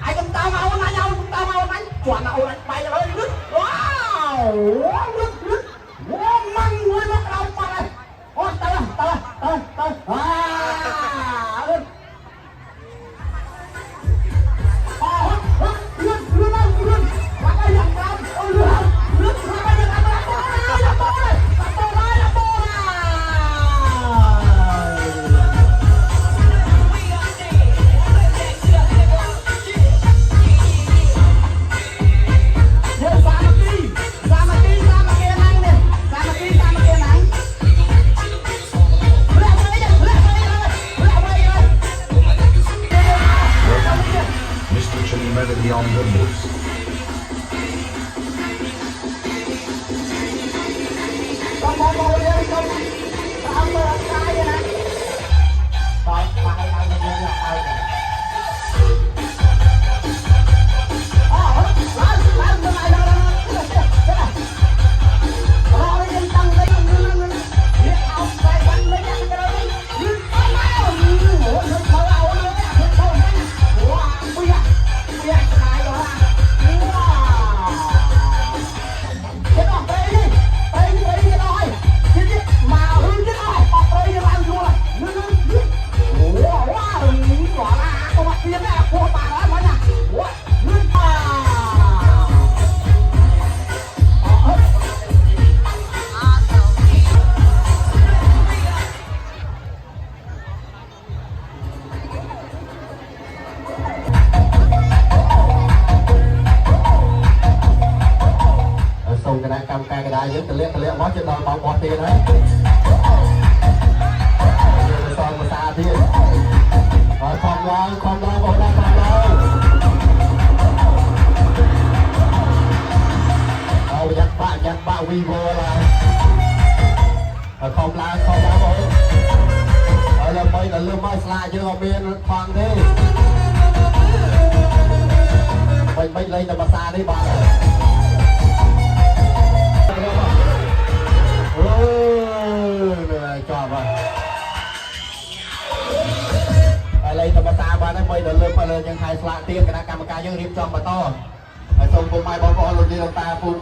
ai chúng ta mau đánh nhau, chúng ta mau đánh chuẩn nào đánh bay rồi đứt. Wow, đứt măng người mất đầu mà này. Ôi tới Melody on the mix. Cái đá dưới từ liệt bó trên đòn bóng bó tiền đấy son mà xa thiên không lo một đang không lo nhặt bạn vivo là không lo rồi là lương mới slide chứ không biết thoáng thế mình lên từ mà xa đi bạn cho vậy lấy tầm ta ba nó bây giờ lương mà lên nhưng hai slide tiên cái đá camera dương riêng cho mà to xong cùng mai bỏ luôn đi ta phun